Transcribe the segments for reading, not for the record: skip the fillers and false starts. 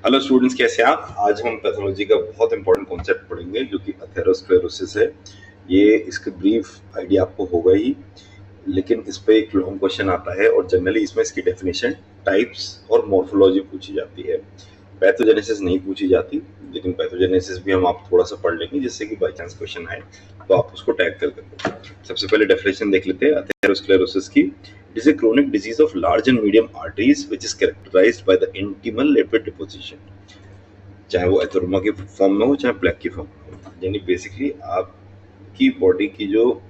Hello students, कैसे हैं आप? आज हम पैथोलॉजी का बहुत इंपॉर्टेंट कॉन्सेप्ट पढ़ेंगे जो कि एथेरोस्क्लेरोसिस है। ये इसका ब्रीफ आइडिया आपको होगा ही, लेकिन इस पे एक लॉन्ग क्वेश्चन आता है और जनरली इसमें इसकी डेफिनेशन, टाइप्स और मॉर्फोलॉजी पूछी जाती है। पैथोजेनेसिस नहीं पूछी जाती, लेकिन पैथोजेनेसिस भी हम आप थोड़ा सा पढ़ लेंगे जिससे कि बाई चांस क्वेश्चन आए तो आप उसको टैग कर देंगे। सबसे पहले डेफिनेशन देख लेते हैं एथेरोस्क्लेरोसिस की। It is a chronic disease of large and medium arteries which is characterized by the intimal lipid deposition, चाहे वो एथेरोमा की फॉर्म में हो चाहे प्लेक की फॉर्म में हो। यानी बेसिकली आपकी बॉडी की जो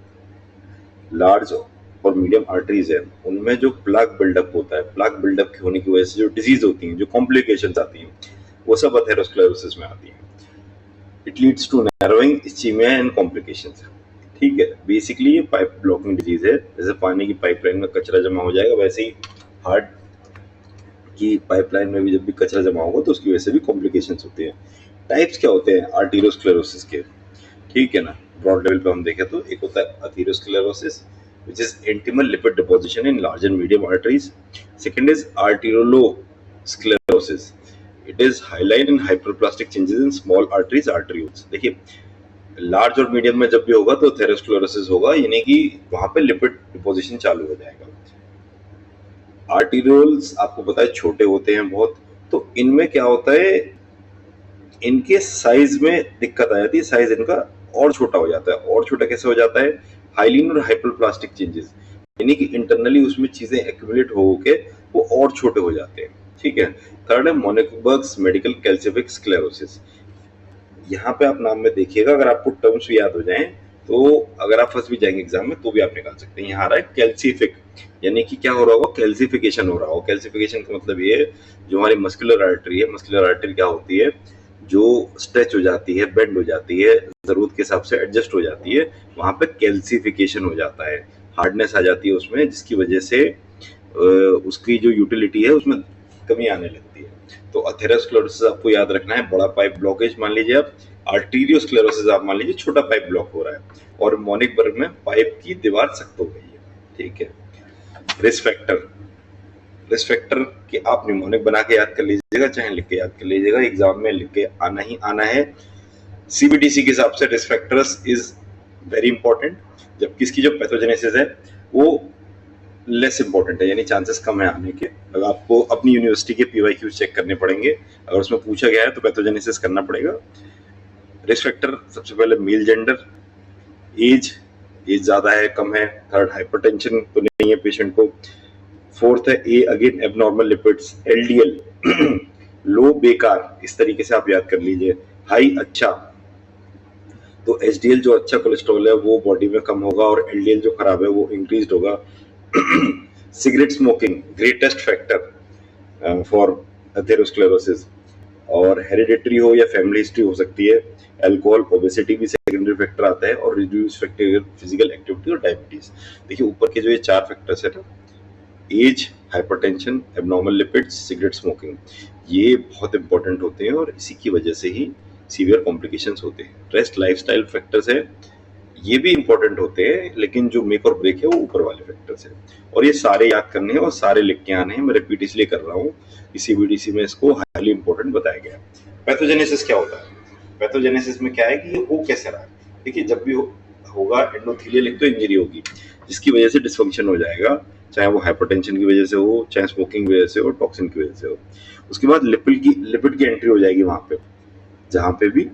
लार्ज और मीडियम आर्टरीज है उनमें जो प्लाक बिल्डअप होता है, प्लाक बिल्डअप होने की वजह से जो डिजीज होती हैं, जो कॉम्प्लिकेशंस आती हैं, वो सब एथेरोस्क्लेरोसिस में आती हैं। It leads to narrowing, ischaemia and complications. ठीक है, बेसिकली ये पाइप ब्लॉकिंग डिजीज है। जैसे पानी की पाइपलाइन में कचरा जमा हो जाएगा, वैसे ही हार्ट की पाइपलाइन में भी जब भी कचरा जमा होगा तो उसकी वजह से भी कॉम्प्लिकेशंस होती है। टाइप्स क्या होते हैं आर्टेरियोस्क्लेरोसिस के? ठीक है ना, ब्रॉड लेवल पे हम देखें तो एक होता है atherosclerosis which is intimal lipid deposition in large and medium arteries. Second is arteriolosclerosis. It is hyaline and hyperplastic changes in small arteries, arterioles. देखिए, लार्ज और मीडियम में जब भी होगा तो एथेरोस्क्लेरोसिस होगा, यानी कि वहां पे लिपिड डिपोजिशन चालू हो जाएगा। आर्टेरियोल्स आपको पता है छोटे होते हैं बहुत, तो इनमें क्या होता है, इनके साइज में दिक्कत आ जाती है, साइज इनका और छोटा हो जाता है। और छोटा कैसे हो जाता है? हाइलिन और हाइपरप्लास्टिक चेंजेस, यानी कि इंटरनली उसमें चीजें एक्यूमुलेट हो के वो और छोटे हो जाते हैं। ठीक है। थर्ड है मोनिकबर्ग्स मेडिकल कैल्सिफिक स्क्लेरोसिस। यहाँ पे आप नाम में देखिएगा, अगर आपको टर्म्स भी याद हो जाएं तो अगर आप फंस भी जाएंगे एग्जाम में तो भी आप निकाल सकते हैं। यहाँ आ रहा है कैल्सिफिक, यानी कि क्या हो रहा होगा? कैल्सिफिकेशन हो रहा होगा। कैल्सिफिकेशन का मतलब ये है, जो हमारी मस्कुलर आर्टरी है, मस्कुलर आर्टरी क्या होती है, जो स्ट्रेच हो जाती है, बेंड हो जाती है, जरूरत के हिसाब से एडजस्ट हो जाती है, वहां पे कैल्सिफिकेशन हो जाता है, हार्डनेस आ जाती है उसमें, जिसकी वजह से उसकी जो यूटिलिटी है उसमें कमी आने लगती है। तो अथेरोस्क्लेरोसिस आपको याद रखना है, बड़ा पाइप ब्लॉकेज मान लीजिए आप। आर्टीरियोस्क्लेरोसिस आप मान लीजिए छोटा पाइप ब्लॉक हो रहा है, और मोनिकबर्ग में पाइप की दीवार सख्त हो गई है। ठीक है। रिस्क फैक्टर, रिस्क फैक्टर कि आप निमोनिक बना के याद कर लीजिएगा, चाहे लिख के याद कर लीजिएगा, एग्जाम में लिख के आना ही आना है। सीबीडीसी के हिसाब से risk factors is very important, जबकि इसकी जो पैथोजेनेसिस है वो लेस इंपॉर्टेंट है, यानी चांसेस कम है आने के। अगर आपको अपनी यूनिवर्सिटी के पीवाईक्यूज चेक करने पड़ेंगे, अगर उसमें पूछा गया है तो पैथोजेनेसिस करना पड़ेगा। रिस्क फैक्टर सबसे पहले मेल जेंडर, एज, एज ज्यादा है कम है। थर्ड हाइपरटेंशन तो नहीं है पेशेंट को। फोर्थ है ए अगेन एबनॉर्मल लिपिड्स, एलडीएल लो बेकार, इस तरीके से आप याद कर लीजिए। हाई अच्छा, तो एचडीएल जो अच्छा कोलेस्ट्रॉल है वो बॉडी में कम होगा, और एलडीएल जो खराब है वो इंक्रीज होगा। Cigarette smoking greatest factor for atherosclerosis, और हेरिडिटरी हो या फैमिली हिस्ट्री हो सकती है। अल्कोहल, ओबेसिटी भी सेकेंडरी फैक्टर आता है, और रिड्यूस फिजिकल एक्टिविटी और डायबिटीज। देखिए ऊपर के जो ये चार फैक्टर्स है ना, age, hypertension, abnormal lipids, cigarette smoking, ये बहुत इंपॉर्टेंट होते हैं और इसी की वजह से ही सीवियर कॉम्प्लिकेशंस होते हैं। रेस्ट लाइफस्टाइल फैक्टर्स है, ये भी इंपॉर्टेंट होते हैं, लेकिन जो मेक और ब्रेक है वो ऊपर वाले फैक्टर्स है, और ये सारे याद करने हैं और सारे लिख के आने हैं। मैं रिपीट इसलिए कर रहा हूँ, सीबीडीसी में इसको हाईली इंपॉर्टेंट बताया गया है। पैथोजेनेसिस क्या होता है? पैथोजेनेसिस में क्या है कि ये हो कैसे रहा है? देखिए, जब भी होगा एंडोथेलियल एक तो इंजरी होगी, जिसकी वजह से डिसफंक्शन हो जाएगा, चाहे वो हाइपरटेंशन की वजह से हो, चाहे स्मोकिंग की वजह से हो, टॉक्सिन की वजह से हो। उसके बाद लिपिड की एंट्री हो जाएगी वहां पे, जहां पे भी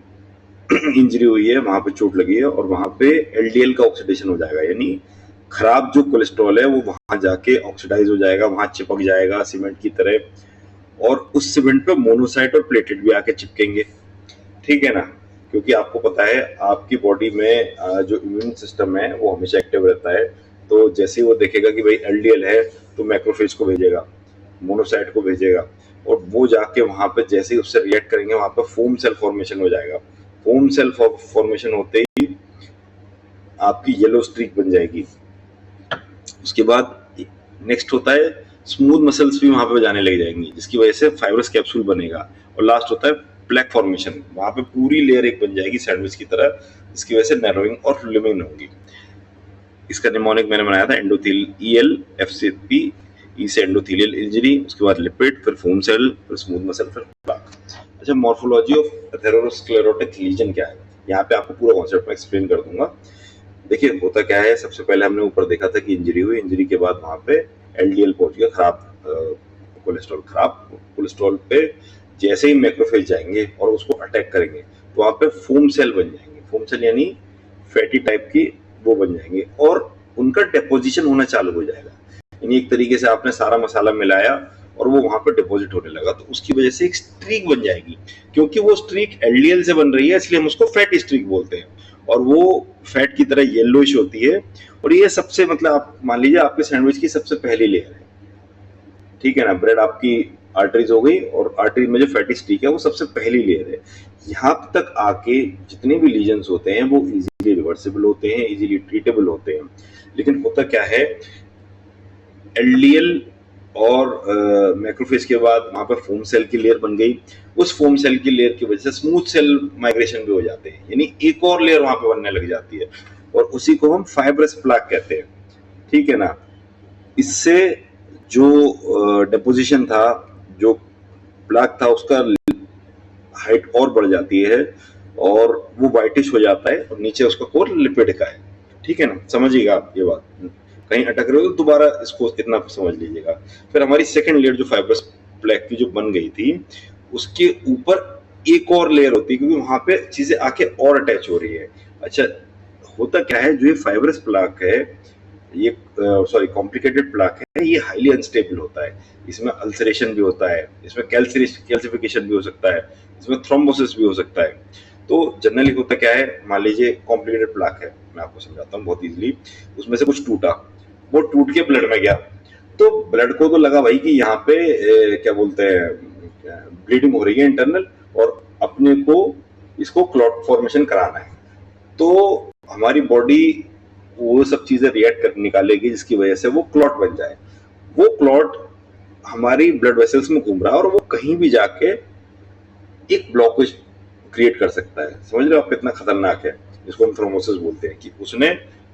इंजरी हुई है, वहां पे चोट लगी है, और वहां पे एलडीएल का ऑक्सीडेशन हो जाएगा, यानी खराब जो कोलेस्ट्रॉल है वो वहां जाके ऑक्सीडाइज हो जाएगा, वहां चिपक जाएगा सीमेंट की तरह, और उस सीमेंट पे मोनोसाइट और प्लेटेट भी आके चिपकेंगे। ठीक है ना, क्योंकि आपको पता है आपकी बॉडी में जो इम्यून सिस्टम है वो हमेशा एक्टिव रहता है, तो जैसे ही वो देखेगा कि भाई एलडीएल है तो मैक्रोफेज को भेजेगा, मोनोसाइट को भेजेगा, और वो जाके वहां पे जैसे ही उससे रिएक्ट करेंगे वहां पे फोम सेल फॉर्मेशन हो जाएगा। फोम सेल फॉर्मेशन होते ही आपकी येलो स्ट्रीक बन जाएगी। उसके बाद नेक्स्ट होता है स्मूथ मसल्स भी वहां पे जाने लग जाएंगी, जिसकी वजह से फाइब्रस कैप्सूल बनेगा। और लास्ट होता है प्लेक फॉर्मेशन, वहां पे पूरी लेयर एक बन जाएगी सैंडविच की तरह, जिसकी वजह से नैरोइंग और लुमिन होगी। इसका निमोनिक मैंने बनाया था एंडोथेलियल एफसीपी, ई से एंडोथेलियल इंजरी, उसके बाद लिपिड, फिर फोम सेल, फिर स्मूथ मसल, फिर प्लाक। अच्छा, मॉर्फोलॉजी ऑफ एथेरोस्क्लेरोटिक लीजन क्या है, यहाँ पे आपको पूरा कॉन्सेप्ट में एक्सप्लेन कर दूंगा। देखिए होता क्या है, सबसे पहले हमने ऊपर देखा था कि इंजरी हुई, इंजरी के बाद वहां पे एलडीएल पहुंच गया, खराब कोलेस्ट्रॉल, खराब कोलेस्ट्रॉल पे जैसे ही मैक्रोफेज जाएंगे और उसको अटैक करेंगे तो वहां पे फोम सेल बन जाएंगे। फोम सेल यानी फैटी टाइप की वो बन जाएंगे और उनका डेपोजिशन होना चालू हो जाएगा। यानी एक तरीके से आपने सारा मसाला मिलाया और वो वहां पर डिपॉजिट होने लगा, तो उसकी वजह से एक स्ट्रीक बन जाएगी। क्योंकि वो स्ट्रीक एलडीएल से बन रही है इसलिए हम उसको फैटी स्ट्रीक बोलते हैं, और वो फैट की तरह येलोइश होती है। और ये सबसे, मतलब आप मान लीजिए आपके सैंडविच की सबसे पहली लेयर है, ठीक है ना। ब्रेड आपकी आर्टरीज हो गई और आर्टरी में जो फैटी स्ट्रीक है वो सबसे पहली लेयर है। यहाँ तक आके जितने भी लीजन्स होते हैं वो इजीली रिवर्सिबल होते हैं, इजीली ट्रीटेबल होते हैं। लेकिन होता क्या है, एलडीएल और मैक्रोफेज के बाद वहां पर फोम सेल की लेयर बन गई। उस फोम सेल की लेयर की वजह से स्मूथ सेल माइग्रेशन भी हो जाते हैं, यानी एक और लेयर वहां पे बनने लग जाती है और उसी को हम फाइब्रस प्लाक कहते हैं, ठीक है ना। इससे जो डेपोजिशन था, जो प्लाक था, उसका हाइट और बढ़ जाती है और वो वाइटिश हो जाता है और नीचे उसका कोर लिपिड का है, ठीक है ना। समझिएगा आप ये बात, कहीं अटक रहे हो तो दोबारा इसको इतना समझ लीजिएगा। फिर हमारी सेकंड लेयर जो फाइब्रस प्लेक की जो बन गई थी, उसके ऊपर एक और लेयर होती है क्योंकि वहां पे चीजें आके और अटैच हो रही है। अच्छा, होता क्या है, जो ये फाइब्रस प्लाक है, ये सॉरी कॉम्प्लिकेटेड प्लाक है, ये हाईली अनस्टेबल होता है। इसमें अल्सरेशन भी होता है, इसमें कैल्सिफिकेशन भी हो सकता है, इसमें थ्रोम्बोसिस भी हो सकता है। तो जनरली होता क्या है, मान लीजिए कॉम्प्लिकेटेड प्लाक है, मैं आपको समझाता हूँ बहुत इजीली। उसमें से कुछ टूटा, वो टूट के ब्लड में गया, तो ब्लड को तो लगा भाई कि यहाँ पे क्या बोलते हैं, ब्लीडिंग हो रही है इंटरनल, और अपने को इसको क्लॉट फॉर्मेशन कराना है। तो हमारी बॉडी वो सब चीजें रिएक्ट कर निकालेगी जिसकी वजह से वो क्लॉट बन जाए। वो क्लॉट हमारी ब्लड वेसल्स में घूम रहा है और वो कहीं भी जाके एक ब्लॉकेज क्रिएट कर सकता है। समझ रहे हो आप कितना खतरनाक है, जिसको हम थ्रोम्बोसिस बोलते हैं, कि उसने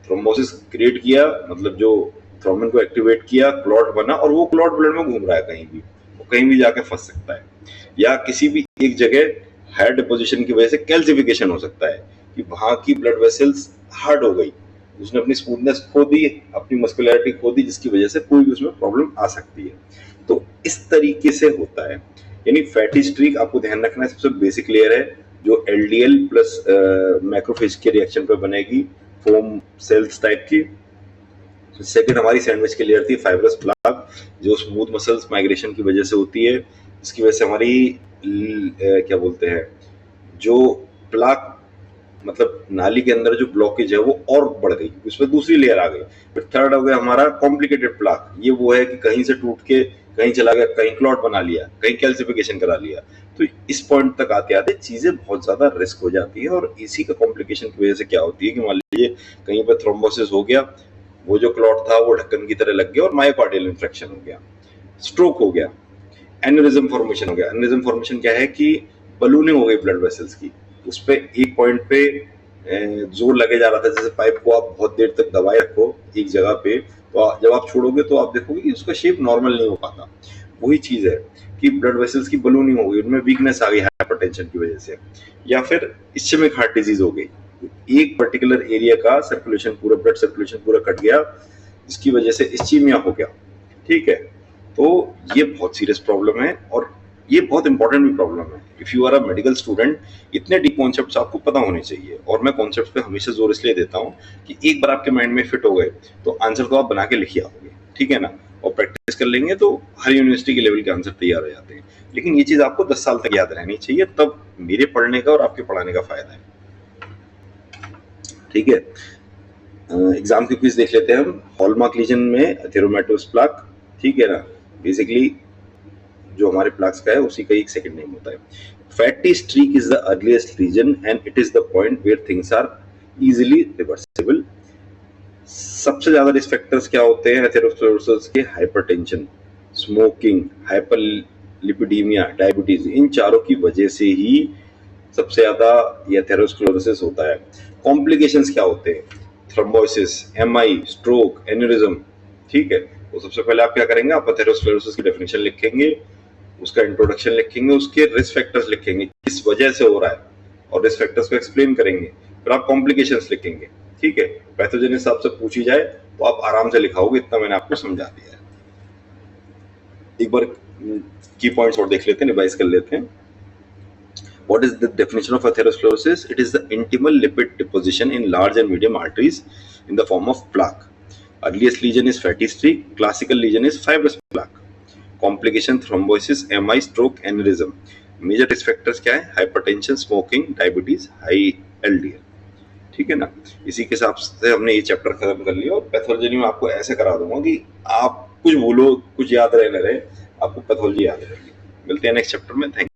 थ्रोम्बोसिस क्रिएट किया, मतलब जो थ्रोम्बिन को एक्टिवेट किया, क्लॉट बना और वो क्लॉट ब्लड में घूम रहा है कहीं भी, वो कहीं भी जाके फंस सकता है। या किसी भी एक जगह हायर डिपोजिशन की वजह से कैल्सिफिकेशन हो सकता है कि वहां की ब्लड वेसल्स हार्ड हो गई, उसने अपनी स्मूथनेस खो दी, अपनी मस्कुलैरिटी खो दी, जिसकी वजह से कोई भी उसमें प्रॉब्लम आ सकती है। तो इस तरीके से होता है। यानी फैटी स्ट्रीक आपको ध्यान रखना है, सबसे बेसिक लेयर है जो एलडीएल प्लस मैक्रोफेज के रिएक्शन पर बनेगी, फोम सेल्स टाइप की। सेकंड हमारी सैंडविच की लेयर थी फाइब्रस प्लाक, जो स्मूथ मसल्स माइग्रेशन की वजह से होती है। इसकी वजह से हमारी क्या बोलते हैं, जो प्लाक, मतलब नाली के अंदर जो ब्लॉकेज है वो और बढ़ गई, उसमें दूसरी लेयर आ गई। फिर थर्ड हो गया हमारा कॉम्प्लिकेटेड प्लाक, ये वो है कि कहीं से टूट के कहीं चला गया, कहीं क्लॉट बना लिया, कहीं कैल्सिफिकेशन करा लिया। तो इस पॉइंट तक आते आते चीजें बहुत ज्यादा रिस्क हो जाती है। और इसी का कॉम्प्लिकेशन की वजह से क्या होती है कि मान लीजिए कहीं पर थ्रोम्बोसिस हो गया, वो जो क्लॉट था वो ढक्कन की तरह लग गया और मायोकार्डियल इन्फेक्शन हो गया, स्ट्रोक हो गया, एन्यूरिज्म फॉर्मेशन हो गया। एन्यूरिज्म फॉर्मेशन क्या है कि बलूनिंग हो गई ब्लड वेसल्स की, उस पे एक पॉइंट पे जोर लगे जा रहा था। जैसे पाइप को आप बहुत देर तक दबाए रखो एक जगह पे, तो जब आप छोड़ोगे तो आप देखोगे कि उसका शेप नॉर्मल नहीं हो पाता। वही चीज है कि ब्लड वेसल्स की बलूनिंग हो गई, उनमें वीकनेस आ गई हाइपरटेंशन की वजह से, या फिर इस्चेमिक हार्ट डिजीज हो गई, एक पर्टिकुलर एरिया का सर्कुलेशन पूरा, ब्लड सर्कुलेशन पूरा कट गया, जिसकी वजह से इस्चीमिया हो गया, ठीक है। तो ये बहुत सीरियस प्रॉब्लम है और ये बहुत इंपॉर्टेंट भी प्रॉब्लम है। If you are a medical student, इतने डीप कॉन्सेप्ट्स आपको पता होने चाहिए, और मैं कॉन्सेप्ट्स पे हमेशा जोर इसलिए देता हूँ कि एक बार आपके माइंड में फिट हो गए तो आंसर तो आप बना के लिख आओगे, ठीक है ना। और प्रैक्टिस कर लेंगे तो हर यूनिवर्सिटी के लेवल के आंसर तैयार हो जाते हैं। लेकिन ये चीज आपको 10 साल तक याद रहनी चाहिए, तब मेरे पढ़ने का और आपके पढ़ाने का फायदा है, ठीक है। एग्जाम की क्विज देख लेते हैं हम। हॉलमार्क लीजन में एथेरोमेटोस प्लाक, ठीक है ना। बेसिकली जो हमारे प्लाक्स का है उसी का एक सेकंड नेम होता है। Fatty streak is the earliest reason and it is the point where things are easily reversible. सबसे ज्यादा रिस्क फैक्टर्स क्या होते हैं एथेरोस्क्लेरोसिस के? हाइपरटेंशन, स्मोकिंग, हाइपरलिपिडीमिया, डायबिटीज, इन चारों की वजह से ही सबसे ज्यादा ये एथेरोस्क्लेरोसिस होता है। कॉम्प्लिकेशंस क्या होते हैं? थ्रोम्बोसिस, एमआई, स्ट्रोक, एन्यूरिज्म, ठीक है। तो सबसे पहले आप क्या करेंगे, आप एथेरोस्क्लेरोसिस की डेफिनेशन लिखेंगे, उसका इंट्रोडक्शन लिखेंगे, उसके रिस्क फैक्टर्स लिखेंगे, किस वजह से हो रहा है, और रिस्क फैक्टर्स को एक्सप्लेन करेंगे। फिर आप कॉम्प्लिकेशंस लिखेंगे, ठीक है। पैथोजेनिस आपसे पूछी जाए तो आप आराम से लिखाओगे, इतना मैंने आपको समझा दिया है। एक बार की पॉइंट्स और देख लेते हैं, रिवाइज कर लेते हैं। What is the definition of atherosclerosis? It is the intimal lipid deposition in large and medium arteries in the form of plaque. Earliest lesion is fatty streak. Classical lesion is fibrous plaque. Complication thrombosis, MI, stroke, aneurysm. Major risk factors क्या है? Hypertension, smoking, diabetes, high LDL. ठीक है ना। इसी के हिसाब से हमने ये चैप्टर खत्म कर लिया, और पैथोलॉजी में आपको ऐसे करा दूंगा कि आप कुछ भूलो, कुछ याद रहे न रहे, आपको पैथोलॉजी याद रहेगी। मिलते हैं नेक्स्ट चैप्टर में। थैंक